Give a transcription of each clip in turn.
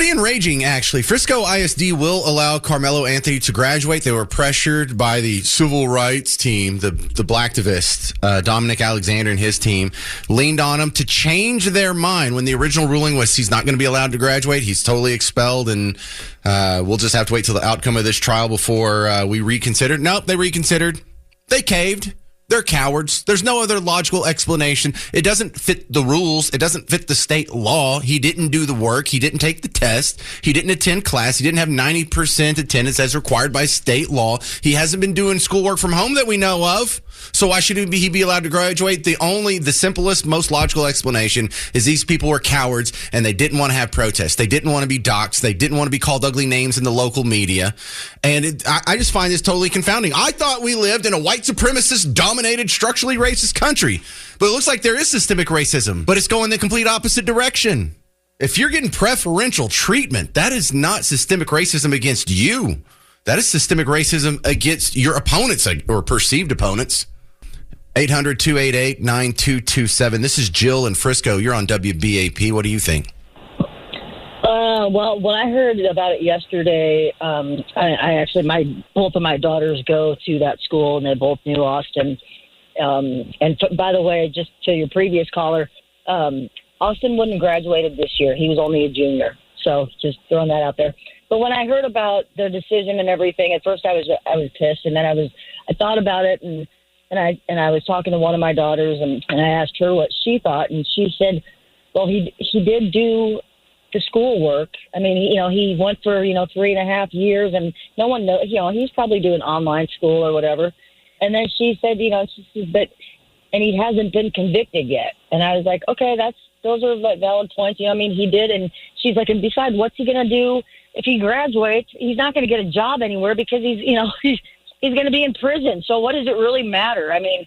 Pretty enraging, actually. Frisco ISD will allow Karmelo Anthony to graduate. They were pressured by the civil rights team, the blacktivists, Dominic Alexander and his team, leaned on him to change their mind when the original ruling was he's not going to be allowed to graduate. He's totally expelled, and we'll just have to wait till the outcome of this trial before we reconsider. Nope, they reconsidered. They caved. They're cowards. There's no other logical explanation. It doesn't fit the rules. It doesn't fit the state law. He didn't do the work. He didn't take the test. He didn't attend class. He didn't have 90% attendance as required by state law. He hasn't been doing schoolwork from home that we know of. So why should he be allowed to graduate? The simplest, most logical explanation is these people were cowards and they didn't want to have protests. They didn't want to be doxxed. They didn't want to be called ugly names in the local media. And I just find this totally confounding. I thought we lived in a white supremacist, dominated, structurally racist country. But it looks like there is systemic racism, but it's going the complete opposite direction. If you're getting preferential treatment, that is not systemic racism against you. That is systemic racism against your opponents or perceived opponents. 800-288-9227. This is Jill in Frisco. You're on WBAP. What do you think? Well, when I heard about it yesterday, I actually, both of my daughters go to that school, and they both knew Austin. By the way, just to your previous caller, Austin wouldn't have graduated this year. He was only a junior. So just throwing that out there. But when I heard about their decision and everything, at first I was pissed, and then I thought about it, and I was talking to one of my daughters, and I asked her what she thought, and she said, well, he did do the schoolwork. I mean, he went for 3.5 years, and no one knows. He's probably doing online school or whatever. And then she said, and he hasn't been convicted yet. And I was like, okay, those are valid points. He did. And she's like, and besides, what's he going to do if he graduates? He's not going to get a job anywhere because he's going to be in prison. So what does it really matter? I mean,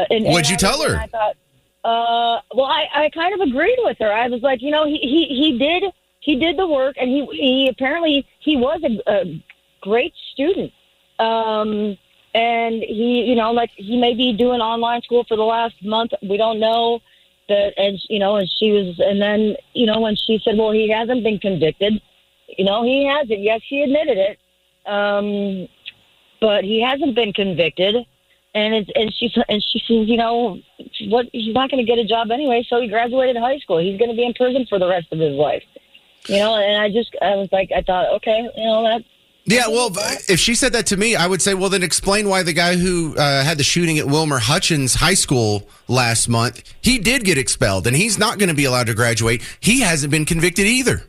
what'd you tell her? I thought, I kind of agreed with her. I was like, he did the work, and he apparently was a great student. And he may be doing online school for the last month. We don't know that. And then when she said, well, he hasn't been convicted, he hasn't. Yes, she admitted it. But he hasn't been convicted. And she says, what? He's not going to get a job anyway. So he graduated high school. He's going to be in prison for the rest of his life. And I thought, okay, that. Yeah, well, if she said that to me, I would say, well, then explain why the guy who had the shooting at Wilmer Hutchins High School last month, he did get expelled, and he's not going to be allowed to graduate. He hasn't been convicted either.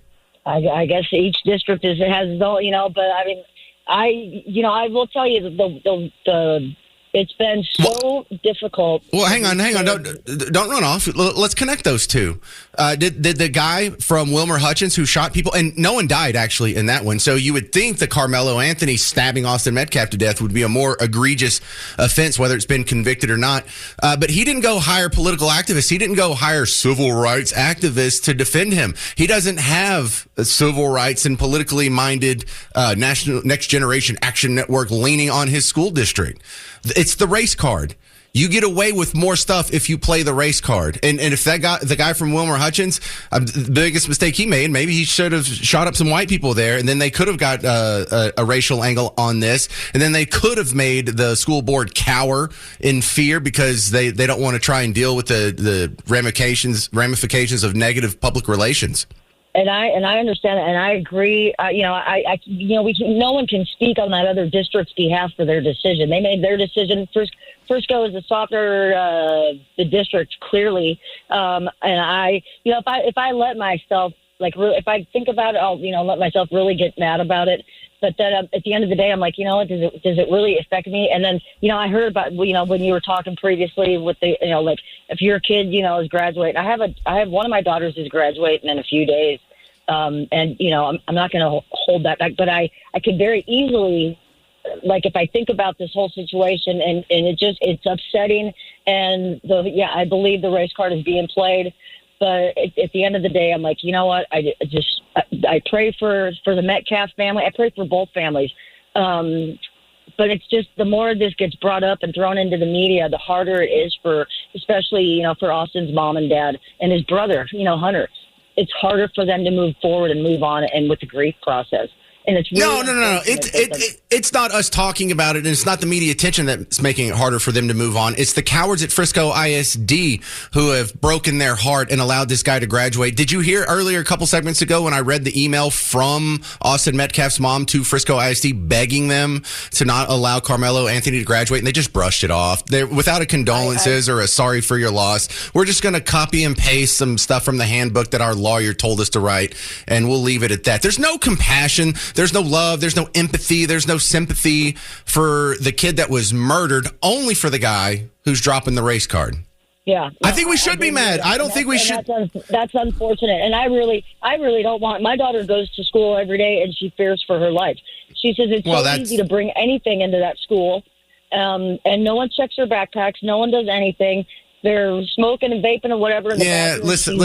I guess each district has its own, but I mean, I will tell you the it's been so difficult. Well, hang on. Don't run off. Let's connect those two. Did the guy from Wilmer Hutchins who shot people, and no one died actually in that one. So you would think that Karmelo Anthony stabbing Austin Metcalf to death would be a more egregious offense, whether it's been convicted or not. But he didn't go hire political activists. He didn't go hire civil rights activists to defend him. He doesn't have a civil rights and politically minded National Next Generation Action Network leaning on his school district. It's the race card. You get away with more stuff if you play the race card. And if the guy from Wilmer Hutchins, the biggest mistake he made, maybe he should have shot up some white people there, and then they could have got a racial angle on this, and then they could have made the school board cower in fear because they don't want to try and deal with the ramifications of negative public relations. And I understand that, and I agree. No one can speak on that other district's behalf for their decision. They made their decision. Frisco is the soccer the district clearly, and if I let myself if I think about it, I'll let myself really get mad about it. But then at the end of the day, I'm like, does it really affect me? And then I heard about when you were talking previously with the if your kid is graduating. I have one of my daughters is graduating in a few days. I'm not going to hold that back, but I could very easily, if I think about this whole situation and it's upsetting. And I believe the race card is being played, but at the end of the day, I'm like, you know what? I pray for the Metcalf family. I pray for both families. But it's just the more this gets brought up and thrown into the media, the harder it is especially for Austin's mom and dad and his brother, Hunter. it's harder for them to move forward and move on and with the grief process. And it's really no. It's not us talking about it, and it's not the media attention that's making it harder for them to move on. It's the cowards at Frisco ISD who have broken their heart and allowed this guy to graduate. Did you hear earlier, a couple segments ago, when I read the email from Austin Metcalf's mom to Frisco ISD begging them to not allow Karmelo Anthony to graduate, and they just brushed it off. They're without a condolences or a sorry for your loss. We're just going to copy and paste some stuff from the handbook that our lawyer told us to write, and we'll leave it at that. There's no compassion. There's no love, there's no empathy, there's no sympathy for the kid that was murdered, only for the guy who's dropping the race card. Yeah. I think we should be mad. I don't think we should. That's unfortunate. And I really don't want, my daughter goes to school every day and she fears for her life. She says it's so easy to bring anything into that school. And no one checks her backpacks. No one does anything. They're smoking and vaping or whatever. Listen.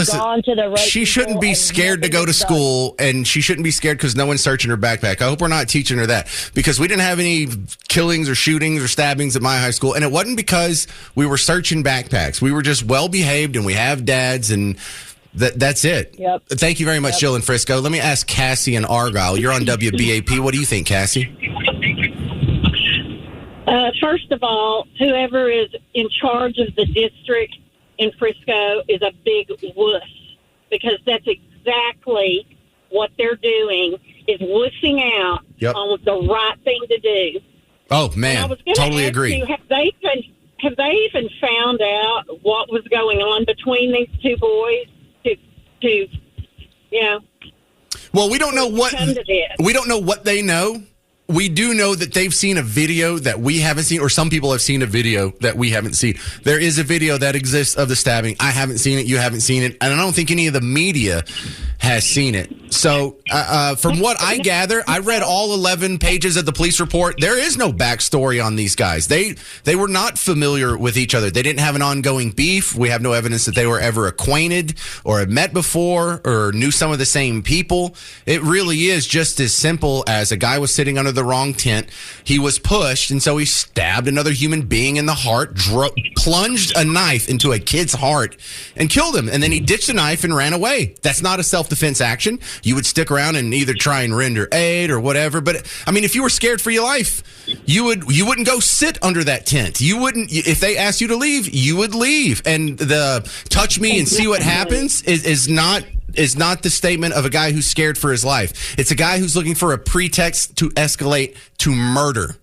She shouldn't be scared to go to school, and she shouldn't be scared because no one's searching her backpack. I hope we're not teaching her that, because we didn't have any killings or shootings or stabbings at my high school, and it wasn't because we were searching backpacks. We were just well behaved, and we have dads, and that's it. Yep. Thank you very much, Jill in Frisco. Let me ask Cassie in Argyle. You're on WBAP. What do you think, Cassie? First of all, whoever is in charge of the district in Frisco is a big wuss, because that's exactly what they're doing, is wussing out on the right thing to do. Oh, man, totally agree. Have they even found out what was going on between these two boys Well, we don't know what they know. We do know that they've seen a video that we haven't seen, or some people have seen a video that we haven't seen. There is a video that exists of the stabbing. I haven't seen it. You haven't seen it. And I don't think any of the media has seen it. So from what I gather, I read all 11 pages of the police report. There is no backstory on these guys. They were not familiar with each other. They didn't have an ongoing beef. We have no evidence that they were ever acquainted or had met before or knew some of the same people. It really is just as simple as a guy was sitting under the wrong tent. He was pushed, and so he stabbed another human being in the heart, plunged a knife into a kid's heart, and killed him. And then he ditched the knife and ran away. That's not a self-defense action. You would stick around and either try and render aid or whatever. But I mean, if you were scared for your life, you wouldn't go sit under that tent. You wouldn't. If they asked you to leave, you would leave. And the touch me and see what happens is not the statement of a guy who's scared for his life. It's a guy who's looking for a pretext to escalate to murder.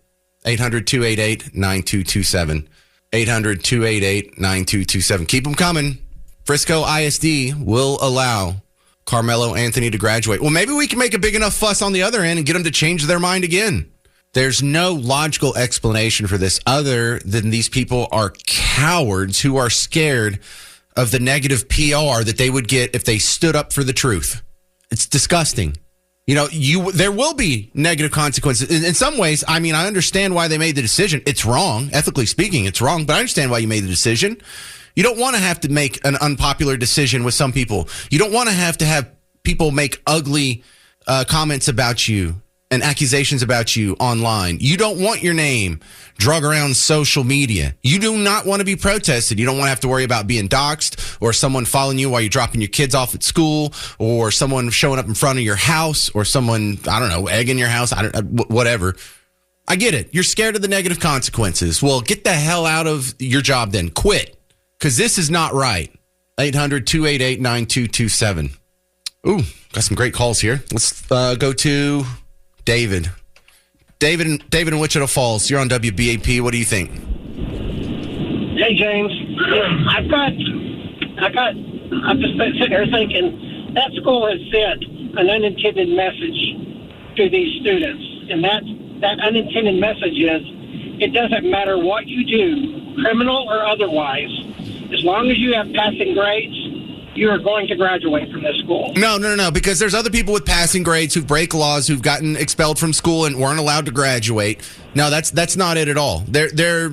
800-288-9227. 800-288-9227. Keep them coming. Frisco ISD will allow Karmelo Anthony to graduate. Well, maybe we can make a big enough fuss on the other end and get them to change their mind again. There's no logical explanation for this other than these people are cowards who are scared of the negative PR that they would get if they stood up for the truth. It's disgusting. You know, there will be negative consequences. In some ways, I mean, I understand why they made the decision. It's wrong. Ethically speaking, it's wrong, but I understand why you made the decision. You don't want to have to make an unpopular decision with some people. You don't want to have people make ugly comments about you and accusations about you online. You don't want your name drug around social media. You do not want to be protested. You don't want to have to worry about being doxxed or someone following you while you're dropping your kids off at school, or someone showing up in front of your house, or someone, I don't know, egging your house, whatever. I get it. You're scared of the negative consequences. Well, get the hell out of your job then. Quit. Because this is not right. 800-288-9227. Ooh, got some great calls here. Let's go to David. David in Wichita Falls. You're on WBAP. What do you think? Hey, James. I'm just sitting here thinking that school has sent an unintended message to these students. And that unintended message is, it doesn't matter what you do, criminal or otherwise, as long as you have passing grades, you are going to graduate from this school. No, because there's other people with passing grades who break laws, who've gotten expelled from school and weren't allowed to graduate. No, that's not it at all. They're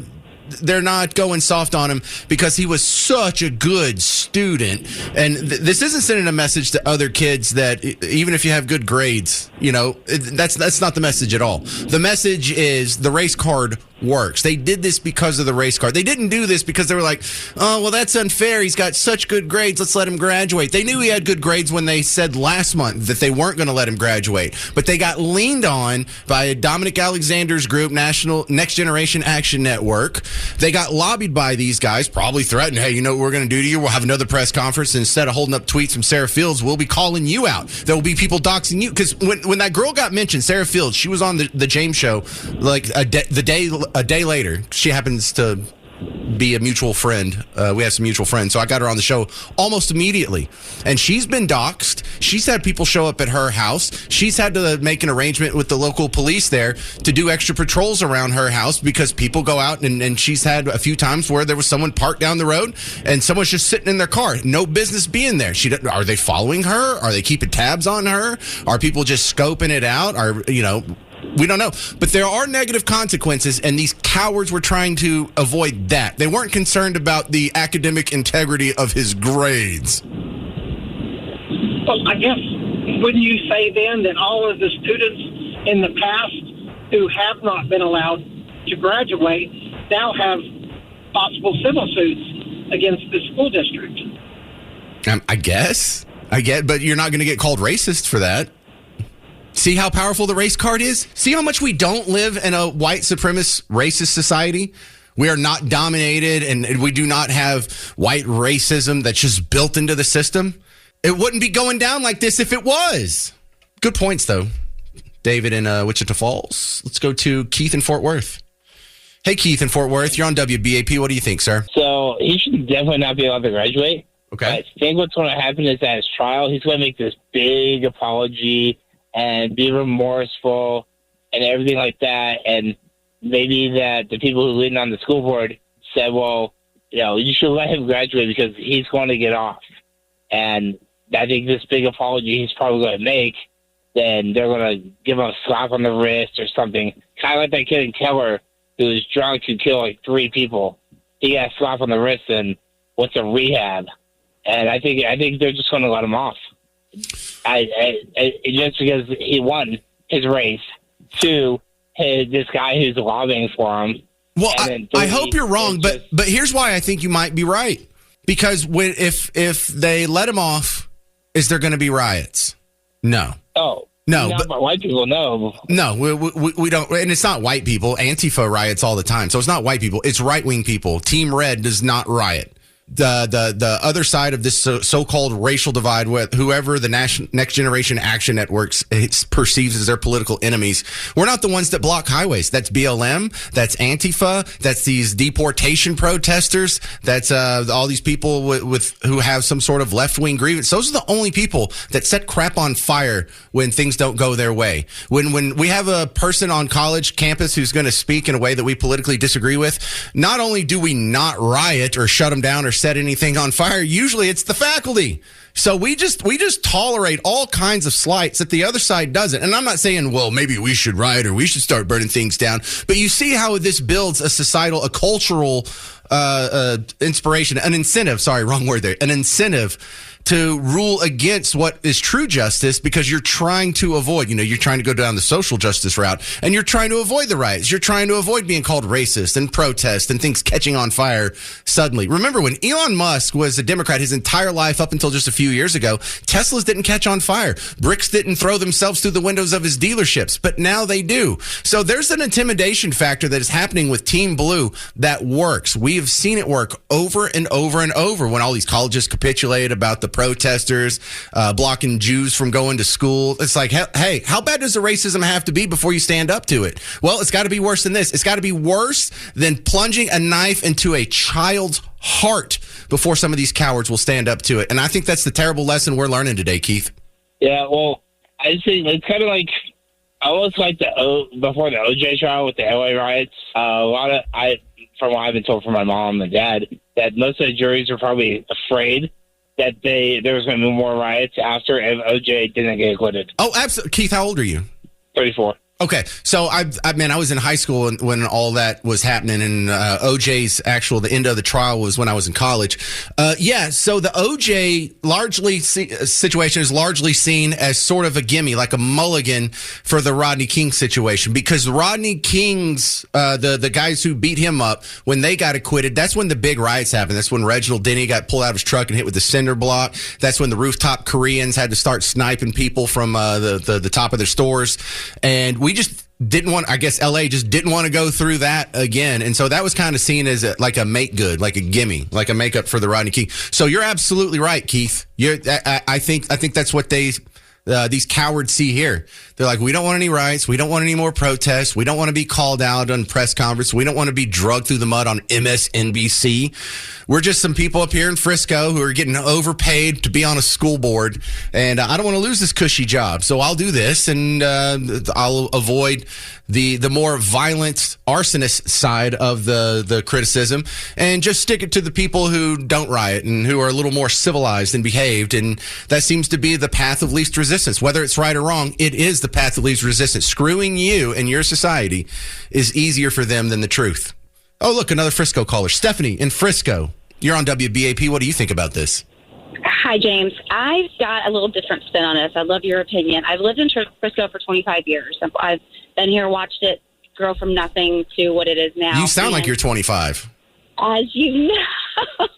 not going soft on him because he was such a good student. And this isn't sending a message to other kids that even if you have good grades, you know, that's not the message at all. The message is the race card works. They did this because of the race card. They didn't do this because they were like, oh, well, that's unfair. He's got such good grades. Let's let him graduate. They knew he had good grades when they said last month that they weren't going to let him graduate. But they got leaned on by Dominic Alexander's group, National Next Generation Action Network. They got lobbied by these guys, probably threatened, hey, you know what we're going to do to you? We'll have another press conference. And instead of holding up tweets from Sarah Fields, we'll be calling you out. There will be people doxing you. Because when that girl got mentioned, Sarah Fields, she was on the James show like a day later. She happens to be a mutual friend. We have some mutual friends. So I got her on the show almost immediately. And she's been doxxed. She's had people show up at her house. She's had to make an arrangement with the local police there to do extra patrols around her house because people go out and she's had a few times where there was someone parked down the road and someone's just sitting in their car. No business being there. Are they following her? Are they keeping tabs on her? Are people just scoping it out? We don't know. But there are negative consequences, and these cowards were trying to avoid that. They weren't concerned about the academic integrity of his grades. Well, I guess, wouldn't you say then that all of the students in the past who have not been allowed to graduate now have possible civil suits against the school district? I guess. But you're not going to get called racist for that. See how powerful the race card is? See how much we don't live in a white supremacist racist society? We are not dominated and we do not have white racism that's just built into the system. It wouldn't be going down like this if it was. Good points, though. David in Wichita Falls. Let's go to Keith in Fort Worth. Hey, Keith in Fort Worth. You're on WBAP. What do you think, sir? So he should definitely not be allowed to graduate. Okay. I think what's going to happen is at his trial, he's going to make this big apology and be remorseful and everything like that. And maybe that the people who lead on the school board said, well, you should let him graduate because he's going to get off. And I think this big apology he's probably going to make, then they're going to give him a slap on the wrist or something. Kind of like that kid in Keller who was drunk who killed like 3 people. He got a slap on the wrist and went to rehab. And I think they're just going to let him off. Just because he won his race to this guy who's lobbying for him. Well, I hope you're wrong, but here's why I think you might be right. Because if they let him off, is there going to be riots? No. Oh. No, but white people, no. No, we don't. And it's not white people. Antifa riots all the time. So it's not white people. It's right-wing people. Team Red does not riot. The other side of this so-called racial divide with whoever the Next Generation Action Networks perceives as their political enemies, we're not the ones that block highways. That's BLM, that's Antifa, that's these deportation protesters, that's all these people with who have some sort of left-wing grievance. Those are the only people that set crap on fire when things don't go their way. When we have a person on college campus who's going to speak in a way that we politically disagree with, not only do we not riot or shut them down or set anything on fire, usually it's the faculty. So we just tolerate all kinds of slights that the other side doesn't. And I'm not saying, well, maybe we should riot or we should start burning things down. But you see how this builds a cultural inspiration, an incentive. Sorry, wrong word there. An incentive to rule against what is true justice because you're trying to avoid, you're trying to go down the social justice route and you're trying to avoid the riots. You're trying to avoid being called racist and protest and things catching on fire suddenly. Remember when Elon Musk was a Democrat his entire life up until just a few years ago, Teslas didn't catch on fire. Bricks didn't throw themselves through the windows of his dealerships, but now they do. So there's an intimidation factor that is happening with Team Blue that works. We have seen it work over and over and over when all these colleges capitulate about the protesters blocking Jews from going to school. It's like, hey, how bad does the racism have to be before you stand up to it? Well, it's got to be worse than this. It's got to be worse than plunging a knife into a child's heart before some of these cowards will stand up to it. And I think that's the terrible lesson we're learning today, Keith. Yeah, well, I think it's kind of like almost like before the OJ trial with the LA riots. From what I've been told from my mom and dad, that most of the juries are probably afraid that there was going to be more riots after if OJ didn't get acquitted. Oh, absolutely. Keith, how old are you? 34. Okay, so I was in high school when all that was happening, and the end of the trial was when I was in college. So the OJ situation is largely seen as sort of a gimme, like a mulligan for the Rodney King situation, because Rodney King's the guys who beat him up, when they got acquitted, that's when the big riots happened. That's when Reginald Denny got pulled out of his truck and hit with the cinder block. That's when the rooftop Koreans had to start sniping people from the top of their stores, and we just didn't want, I guess LA just didn't want to go through that again. And so that was kind of seen as like a make good, like a gimme, like a makeup for the Rodney King. So you're absolutely right, Keith. I think that's what these cowards see here. They're like, we don't want any riots. We don't want any more protests. We don't want to be called out on press conference. We don't want to be drugged through the mud on MSNBC. We're just some people up here in Frisco who are getting overpaid to be on a school board. And I don't want to lose this cushy job. So I'll do this, and I'll avoid the more violent arsonist side of the criticism, and just stick it to the people who don't riot and who are a little more civilized and behaved. And that seems to be the path of least resistance. Whether it's right or wrong, it is the path of least resistance. Screwing you and your society is easier for them than the truth. Oh, look, another Frisco caller. Stephanie in Frisco. You're on WBAP. What do you think about this? Hi, James. I've got a little different spin on this. I love your opinion. I've lived in Frisco for 25 years. I've been here, watched it grow from nothing to what it is now. You sound like you're 25. As you know.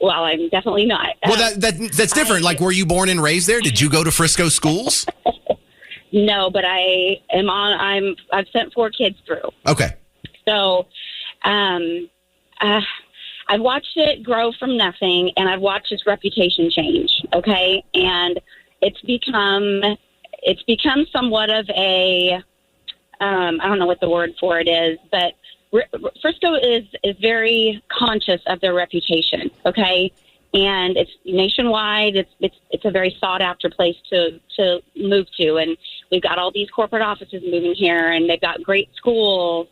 Well, I'm definitely not. Well, that's different. Like, were you born and raised there? Did you go to Frisco schools? No, but I've sent 4 kids through. Okay. So, I've watched it grow from nothing, and I've watched its reputation change. Okay, and it's become somewhat of a I don't know what the word for it is, but Frisco is very conscious of their reputation. Okay, and it's nationwide. It's a very sought after place to move to, and we've got all these corporate offices moving here, and they've got great schools.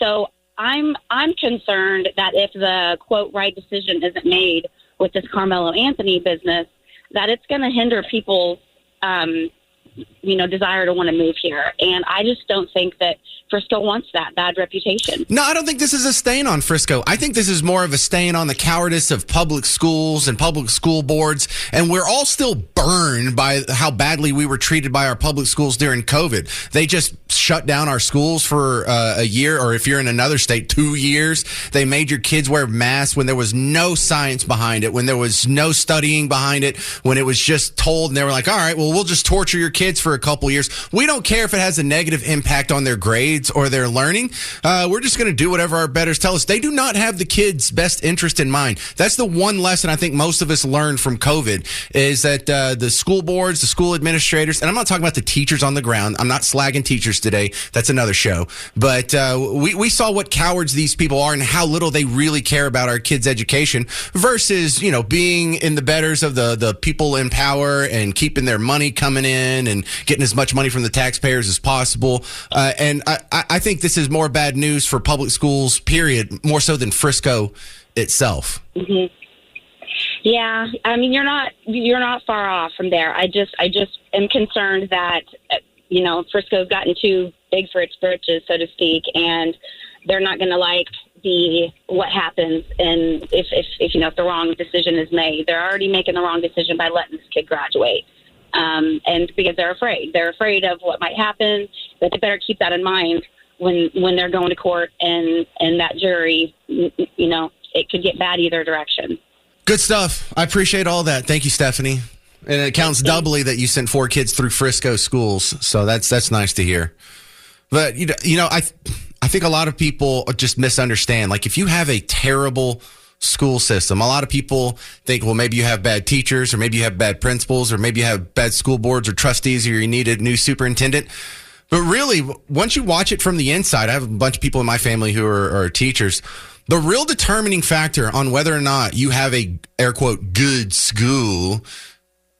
So I'm concerned that if the quote right decision isn't made with this Karmelo Anthony business, that it's going to hinder people's desire to want to move here. And I just don't think that Frisco wants that bad reputation. No, I don't think this is a stain on Frisco. I think this is more of a stain on the cowardice of public schools and public school boards. And we're all still burned by how badly we were treated by our public schools during COVID. They just shut down our schools for a year, or if you're in another state, 2 years. They made your kids wear masks when there was no science behind it, when there was no studying behind it, when it was just told, and they were like, all right, well, we'll just torture your kids for a couple years. We don't care if it has a negative impact on their grades or their learning. We're just going to do whatever our betters tell us. They do not have the kids' best interest in mind. That's the one lesson I think most of us learned from COVID, is that the school boards, the school administrators, and I'm not talking about the teachers on the ground. I'm not slagging teachers today. That's another show. But we saw what cowards these people are and how little they really care about our kids' education versus, being in the betters of the people in power and keeping their money coming in and getting as much money from the taxpayers as possible. And I think this is more bad news for public schools, period, more so than Frisco itself. Mm-hmm. Yeah, I mean, you're not far off from there. I just am concerned that Frisco's gotten too big for its britches, so to speak, and they're not going to like what happens, and if the wrong decision is made. They're already making the wrong decision by letting this kid graduate. And because they're afraid of what might happen, that they better keep that in mind when they're going to court, and that jury, it could get bad either direction. Good stuff. I appreciate all that. Thank you, Stephanie. And it counts doubly that you sent 4 kids through Frisco schools. So that's nice to hear. But, I think a lot of people just misunderstand. Like, if you have a terrible school system, a lot of people think, well, maybe you have bad teachers, or maybe you have bad principals, or maybe you have bad school boards or trustees, or you need a new superintendent. But really, once you watch it from the inside, I have a bunch of people in my family who are teachers. The real determining factor on whether or not you have a, air quote, good school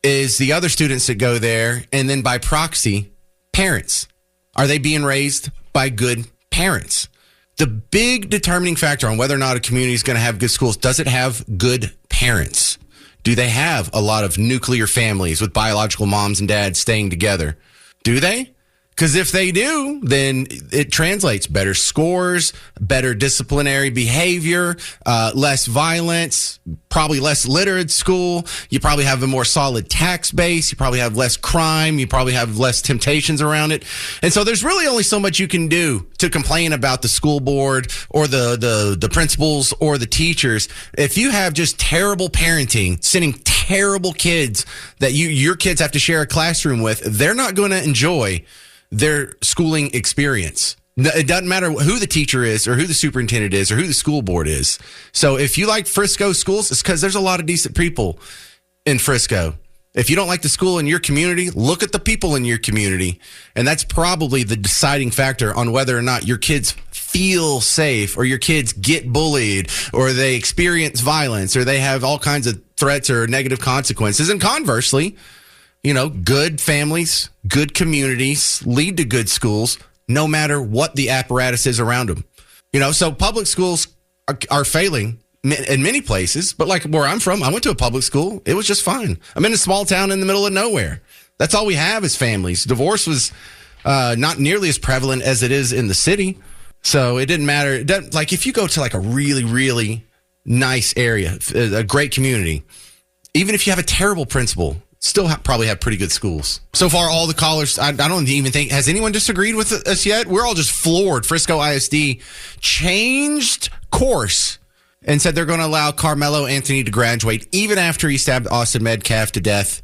is the other students that go there, and then by proxy, parents. Are they being raised by good parents? The big determining factor on whether or not a community is going to have good schools, does it have good parents? Do they have a lot of nuclear families with biological moms and dads staying together? Do they? Because if they do, then it translates better scores, better disciplinary behavior, less violence, probably less litter at school. You probably have a more solid tax base. You probably have less crime. You probably have less temptations around it. And so there's really only so much you can do to complain about the school board or the principals or the teachers. If you have just terrible parenting, sending terrible kids that your kids have to share a classroom with, they're not going to enjoy their schooling experience. It doesn't matter who the teacher is or who the superintendent is or who the school board is. So if you like Frisco schools, it's because there's a lot of decent people in Frisco. If you don't like the school in your community, look at the people in your community. And that's probably the deciding factor on whether or not your kids feel safe or your kids get bullied or they experience violence or they have all kinds of threats or negative consequences. And conversely, good families, good communities lead to good schools, no matter what the apparatus is around them. So public schools are failing in many places, but like where I'm from, I went to a public school. It was just fine. I'm in a small town in the middle of nowhere. That's all we have is families. Divorce was not nearly as prevalent as it is in the city. So it didn't matter. Like if you go to like a really, really nice area, a great community, even if you have a terrible principal, still probably have pretty good schools. So far, all the callers, I don't even think, has anyone disagreed with us yet? We're all just floored. Frisco ISD changed course and said they're going to allow Karmelo Anthony to graduate even after he stabbed Austin Metcalf to death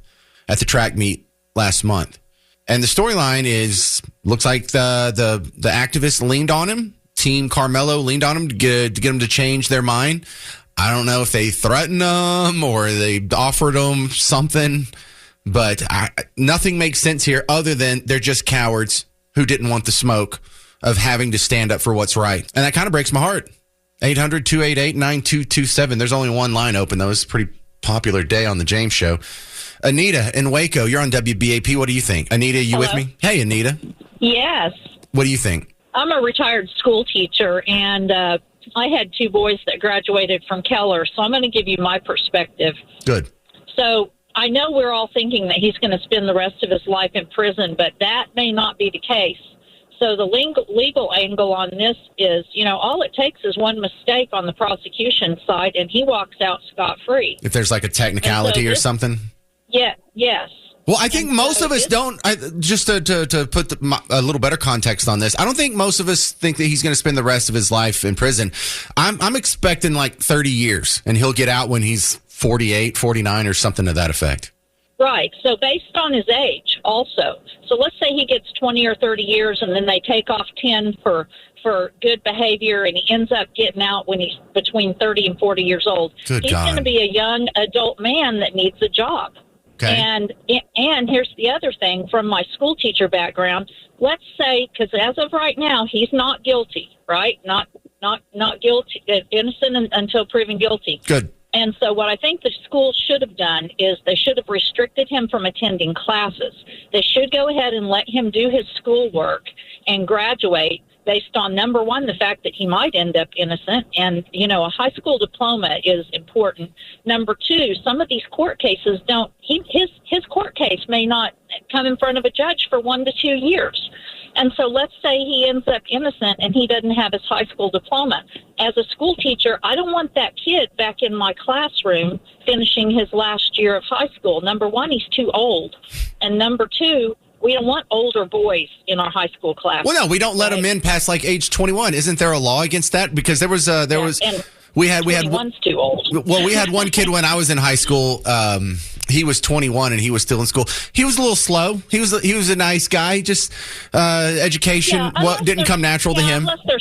at the track meet last month. And the storyline looks like the activists leaned on him. Team Karmelo leaned on him to get him to change their mind. I don't know if they threatened him or they offered him something, but nothing makes sense here other than they're just cowards who didn't want the smoke of having to stand up for what's right. And that kind of breaks my heart. 800-288-9227. There's only one line open, though. It's a pretty popular day on the James Show. Anita in Waco, you're on WBAP. What do you think? Anita, you with me? Hey, Anita. Yes. What do you think? I'm a retired school teacher, and I had two boys that graduated from Keller, so I'm going to give you my perspective. Good. So I know we're all thinking that he's going to spend the rest of his life in prison, but that may not be the case. So the legal angle on this is, all it takes is one mistake on the prosecution side, and he walks out scot-free. If there's like a technicality or something? Yeah, yes. Well, I think most of us don't, just to put a little better context on this, I don't think most of us think that he's going to spend the rest of his life in prison. I'm expecting like 30 years, and he'll get out when he's 48, 49, or something to that effect. Right. So based on his age also. So let's say he gets 20 or 30 years, and then they take off 10 for good behavior, and he ends up getting out when he's between 30 and 40 years old. Good he's going to be a young adult man that needs a job. Okay. And here's the other thing from my school teacher background. Let's say, because as of right now, he's not guilty, right? Not guilty, innocent until proven guilty. Good. And so what I think the school should have done is they should have restricted him from attending classes. They should go ahead and let him do his schoolwork and graduate based on, number one, the fact that he might end up innocent. And, a high school diploma is important. Number two, some of these court cases his court case may not come in front of a judge for 1 to 2 years. And so let's say he ends up innocent and he doesn't have his high school diploma. As a school teacher, I don't want that kid back in my classroom finishing his last year of high school. Number one, he's too old. And number two, we don't want older boys in our high school class. Well, no, we don't let them in past like age 21. Isn't there a law against that? Because we had 21's too old. Well, we had one kid when I was in high school. He was 21 and he was still in school. He was a little slow. He was a nice guy. Just education didn't come natural to him. Unless they're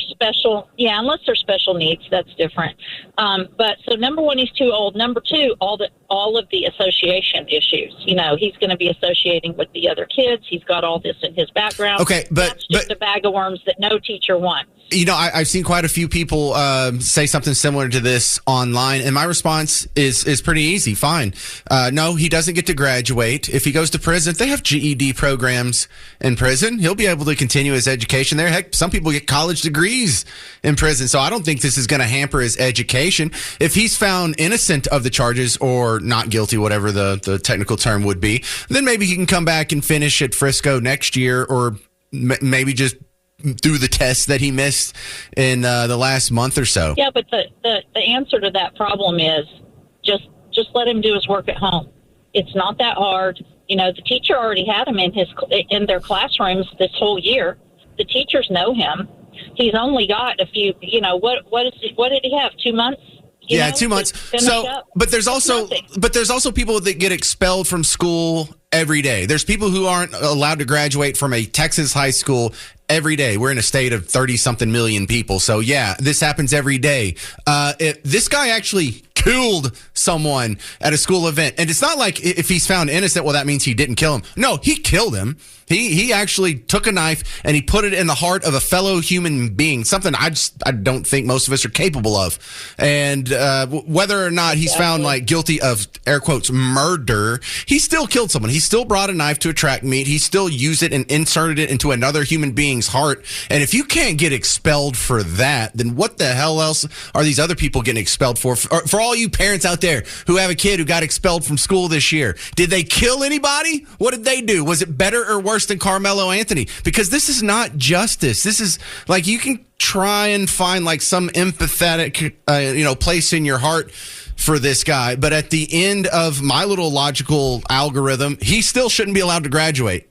special needs, that's different. But so number one, he's too old. Number two, all of the association issues. He's going to be associating with the other kids. He's got all this in his background. Okay, that's just a bag of worms that no teacher wants. I've seen quite a few people say something similar to this online, and my response is pretty easy. Fine. No, he doesn't get to graduate. If he goes to prison, they have GED programs in prison. He'll be able to continue his education there. Heck, some people get college degrees in prison, so I don't think this is going to hamper his education. If he's found innocent of the charges or not guilty, whatever the technical term would be, then maybe he can come back and finish at Frisco next year or maybe just through the tests that he missed in the last month or so. Yeah, but the answer to that problem is just let him do his work at home. It's not that hard. The teacher already had him in their classrooms this whole year. The teachers know him. He's only got a few. What did he have? 2 months. 2 months. But there's also people that get expelled from school every day. There's people who aren't allowed to graduate from a Texas high school every day. We're in a state of 30-something million people. So, this happens every day. This guy actually killed someone at a school event. And it's not like if he's found innocent, well, that means he didn't kill him. No, he killed him. He actually took a knife and he put it in the heart of a fellow human being, something I don't think most of us are capable of. And whether or not he's found guilty of, air quotes, murder, he still killed someone. He still brought a knife to a track meet. He still used it and inserted it into another human being's heart. And if you can't get expelled for that, then what the hell else are these other people getting expelled for? For all you parents out there who have a kid who got expelled from school this year, did they kill anybody? What did they do? Was it better or worse than Karmelo Anthony? Because this is not justice. This is you can try and find some empathetic place in your heart for this guy, but at the end of my little logical algorithm, he still shouldn't be allowed to graduate.